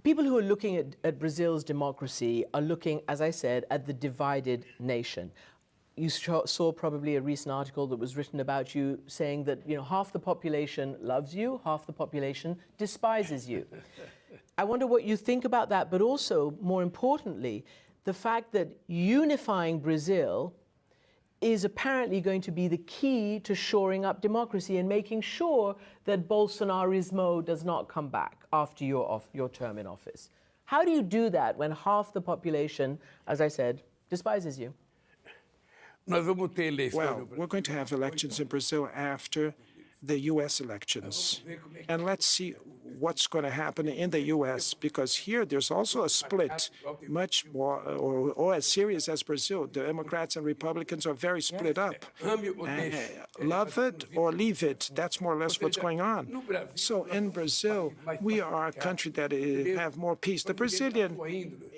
People who are looking at Brazil's democracy are looking, as I said, at the divided nation. You saw probably a recent article that was written about you saying that, you know, half the population loves you, half the population despises you. I wonder what you think about that, but also, more importantly, the fact that unifying Brazil is apparently going to be the key to shoring up democracy and making sure that Bolsonarismo does not come back after your term in office. How do you do that when half the population, as I said, despises you? Well, we're going to have elections in Brazil after the U.S. elections. And let's see what's going to happen in the U.S., because here there's also a split, much more or as serious as Brazil. The Democrats and Republicans are very split up. Love it or leave it. That's more or less what's going on. So in Brazil, we are a country that have more peace. The Brazilian,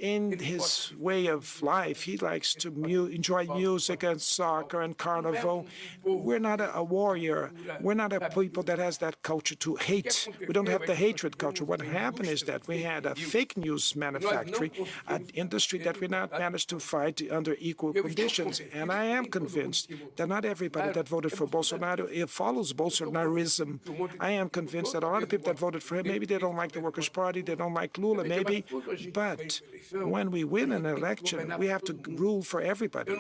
in his way of life, he likes to enjoy music and soccer and carnival. We're not a warrior. We're not a people that has that culture to hate. We don't have the hatred culture. What happened is that we had a fake news manufacturing, an industry that we not managed to fight under equal conditions. And I am convinced that not everybody that voted for Bolsonaro follows Bolsonarism. I am convinced that a lot of people that voted for him, maybe they don't like the Workers' Party, they don't like Lula, maybe. But when we win an election, we have to rule for everybody.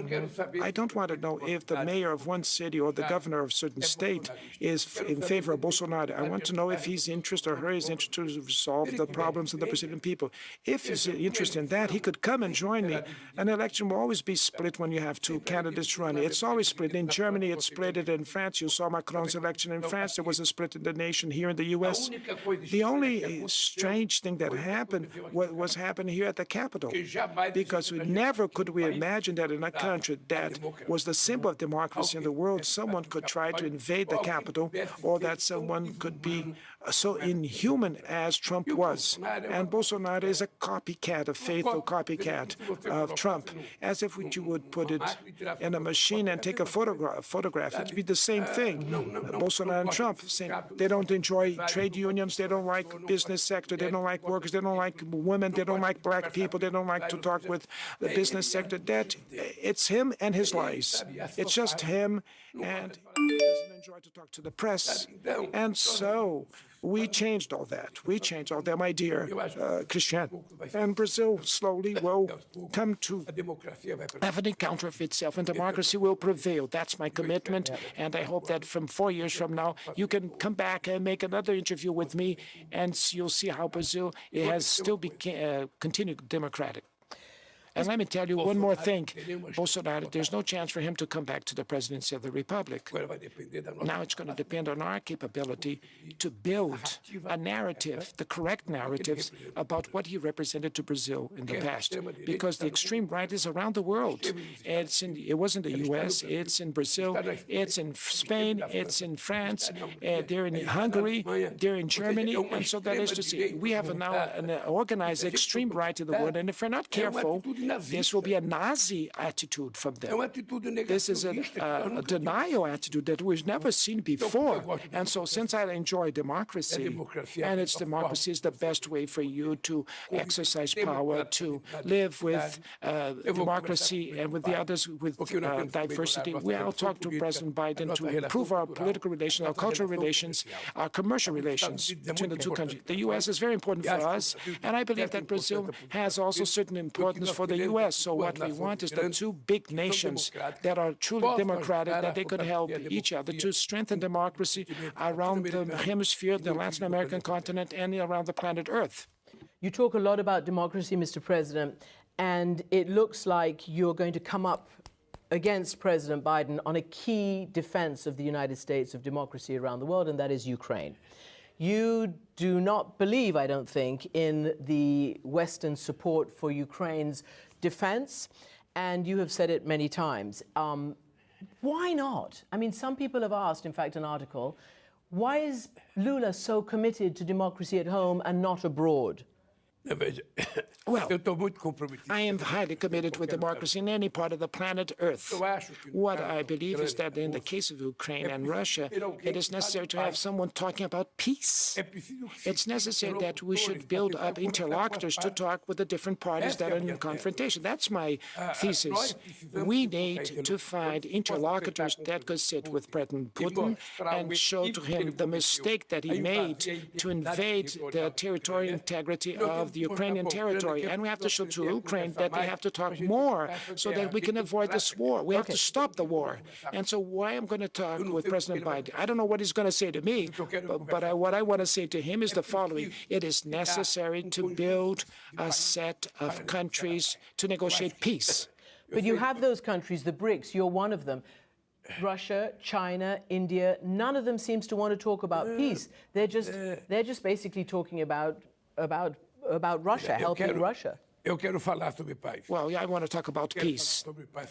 I don't want to know if the mayor of one city or the governor of a certain state is in favor of Bolsonaro. I want to know if his interest or her is interested to resolve the problems of the Brazilian people. If he's interested in that, he could come and join me. An election will always be split when you have two candidates running. It's always split. In Germany, it's split. In France, you saw Macron's election in France. There was a split in the nation. Here in the U.S., the only strange thing that happened was happening here at the Capitol, because never could we imagine that in a country that was the symbol of democracy in the world, someone could try to invade the Capitol, or that someone could be so inhuman as Trump was. And Bolsonaro is a copycat, a faithful copycat of Trump, as if you would put it in a machine and take a photograph. It'd be the same thing. Bolsonaro and Trump, they don't enjoy trade unions, they don't like business sector, they don't like workers, they don't like women, they don't like black people, they don't like to talk with the business sector. That it's him and his lies. It's just him, and he doesn't enjoy to talk to the press. And so we changed all that. We changed all that, my dear Christian. And Brazil slowly will come to have an encounter of itself, and democracy will prevail. That's my commitment, and I hope that from 4 years from now, you can come back and make another interview with me, and you'll see how Brazil has still continued democratic. And let me tell you one more thing. Bolsonaro, there's no chance for him to come back to the presidency of the Republic. Now it's going to depend on our capability to build a narrative, the correct narratives about what he represented to Brazil in the past. Because the extreme right is around the world. It was in the U.S., it's in Brazil, it's in Spain, it's in France, they're in Hungary, they're in Germany. And so that is to say, we have now an organized extreme right in the world. And if we're not careful, this will be a Nazi attitude from them. This is a denial attitude that we've never seen before. And so since I enjoy democracy, and it's democracy is the best way for you to exercise power, to live with democracy and with the others with diversity, we'll talk to President Biden to improve our political relations, our cultural relations, our commercial relations between the two countries. The U.S. is very important for us, and I believe that Brazil has also certain importance for the U.S. So what we want is the two big nations that are truly democratic, that they could help each other to strengthen democracy around the hemisphere, the Latin American continent, and around the planet Earth. You talk a lot about democracy, Mr. President, and it looks like you're going to come up against President Biden on a key defense of the United States of democracy around the world, and that is Ukraine. You do not believe, I don't think, in the Western support for Ukraine's defense, and you have said it many times. Why not? I mean, some people have asked, in fact, an article, why is Lula so committed to democracy at home and not abroad? Well, I am highly committed with democracy in any part of the planet Earth. What I believe is that in the case of Ukraine and Russia, it is necessary to have someone talking about peace. It's necessary that we should build up interlocutors to talk with the different parties that are in confrontation. That's my thesis. We need to find interlocutors that could sit with President Putin and show to him the mistake that he made to invade the territorial integrity of the Ukrainian territory. And we have to show to Ukraine that they have to talk more so that we can avoid this war. We have to stop the war. And so why I'm going to talk with President Biden, I don't know what he's going to say to me, but what I want to say to him is the following. It is necessary to build a set of countries to negotiate peace. But you have those countries, the BRICS, you're one of them. Russia, China, India, none of them seems to want to talk about peace. They're just basically talking about Russia, helping Russia. Well, yeah, I want to talk about peace.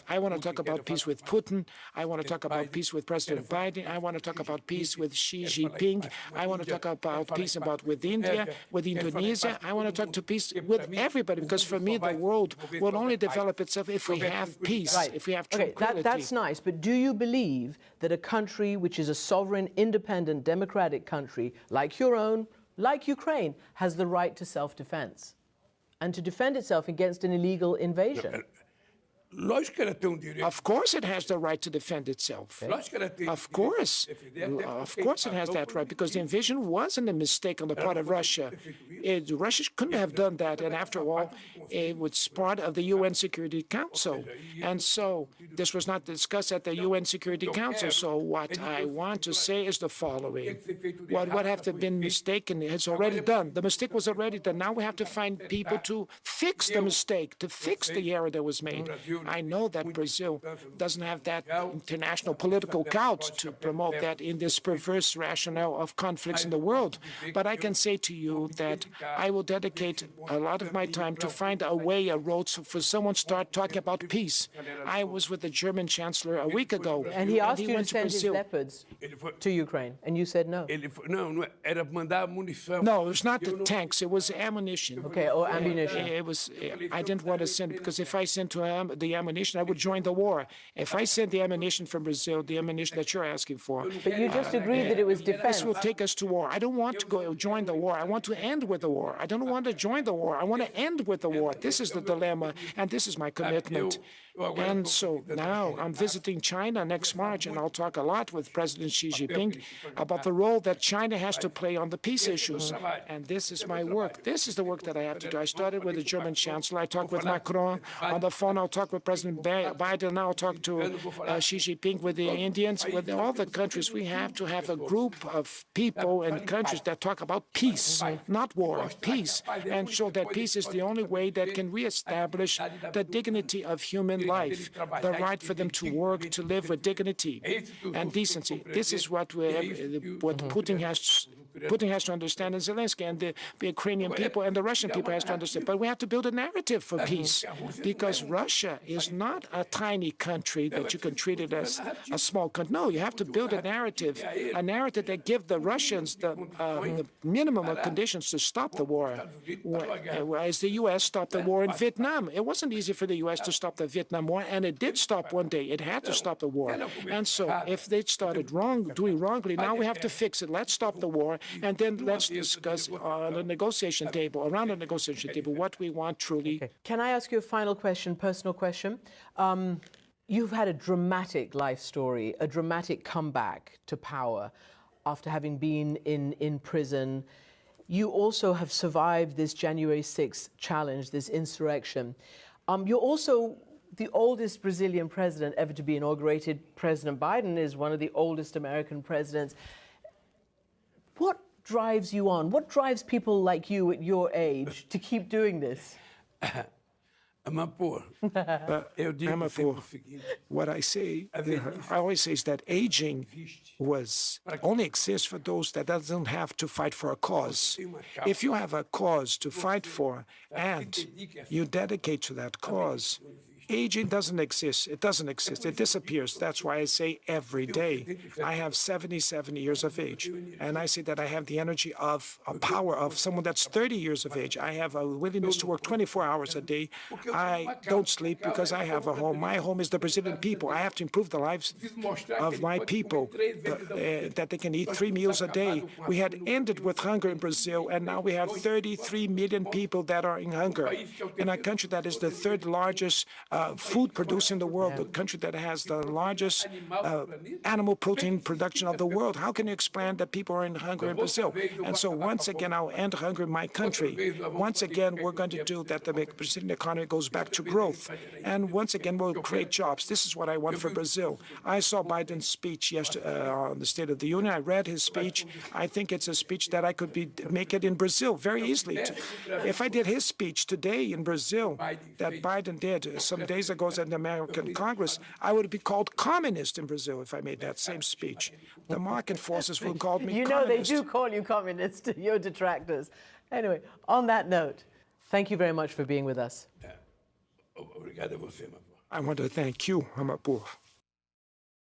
I want to talk about peace with Putin. I want to talk about peace with President Biden. I want to talk about peace with Xi Jinping. I want to talk about peace with India, with Indonesia. I want to talk to peace with everybody, because for me, the world will only develop itself if we have peace, if we have tranquility. That's nice, but do you believe that a country which is a sovereign, independent, democratic country, like your own, like Ukraine, has the right to self-defense and to defend itself against an illegal invasion? Of course it has the right to defend itself. Of course it has that right, because the invasion wasn't a mistake on the part of Russia. Russia couldn't have done that, and after all, it was part of the UN Security Council. And so this was not discussed at the UN Security Council. So what I want to say is the following. What have been mistaken is already done. The mistake was already done. Now we have to find people to fix the mistake, to fix the error that was made. I know that Brazil doesn't have that international political clout to promote that in this perverse rationale of conflicts in the world. But I can say to you that I will dedicate a lot of my time to find a way, a road, for someone to start talking about peace. I was with the German Chancellor a week ago. And he asked you to send his leopards to Ukraine, and you said no. No, it was not the tanks, it was ammunition. Okay, or ammunition. I didn't want to send it, because if I sent to him the ammunition, I would join the war. If I send the ammunition from Brazil, the ammunition that you're asking for. But you just agreed that it was defense. This will take us to war. I don't want to go join the war. I want to end with the war. I don't want to join the war. I want to end with the war. This is the dilemma, and this is my commitment. And so now I'm visiting China next March, and I'll talk a lot with President Xi Jinping about the role that China has to play on the peace issues. And this is my work. This is the work that I have to do. I started with the German Chancellor. I talked with Macron on the phone. I'll talk with President Biden. Now I'll talk to Xi Jinping, with the Indians, with all the countries. We have to have a group of people and countries that talk about peace, not war, peace, and show that peace is the only way that can reestablish the dignity of human life, the right for them to work, to live with dignity and decency. This is what Putin has to understand, and Zelensky, and the Ukrainian people and the Russian people has to understand. But we have to build a narrative for peace, because Russia is not a tiny country that you can treat it as a small country. No, you have to build a narrative that gives the Russians the minimum of conditions to stop the war. Whereas the U.S. stopped the war in Vietnam. It wasn't easy for the U.S. to stop the Vietnam War, and it did stop one day. It had to stop the war. And so if they started doing wrongly, now we have to fix it. Let's stop the war, and then let's discuss on the negotiation table, around the negotiation table, what we want truly. Okay. Can I ask you a final question, personal question? You've had a dramatic life story, a dramatic comeback to power after having been in prison. You also have survived this January 6th challenge, this insurrection. You're also the oldest Brazilian president ever to be inaugurated. President Biden is one of the oldest American presidents. What drives you on? What drives people like you at your age to keep doing this? What I say, I always say is that aging only exists for those that doesn't have to fight for a cause. If you have a cause to fight for and you dedicate to that cause, Aging doesn't exist. It doesn't exist. It disappears. That's why I say every day. I have 77 years of age, and I say that I have the energy of a power of someone that's 30 years of age. I have a willingness to work 24 hours a day. I don't sleep because I have a home. My home is the Brazilian people. I have to improve the lives of my people, that they can eat 3 meals a day. We had ended with hunger in Brazil, and now we have 33 million people that are in hunger. In a country that is the third largest food producer in the world, the country that has the largest animal protein production of the world. How can you explain that people are in hunger in Brazil? And so once again, I'll end hunger in my country. Once again, we're going to do that the Brazilian economy goes back to growth. And once again, we'll create jobs. This is what I want for Brazil. I saw Biden's speech yesterday on the State of the Union. I read his speech. I think it's a speech that I could make it in Brazil very easily. If I did his speech today in Brazil, that Biden did some days ago at the American Congress, I would be called communist in Brazil if I made that same speech. The market forces will call me You know communist. they do call you communist, your detractors. Anyway, on that note, thank you very much for being with us. Obrigado a você, I want to thank you, Amapur.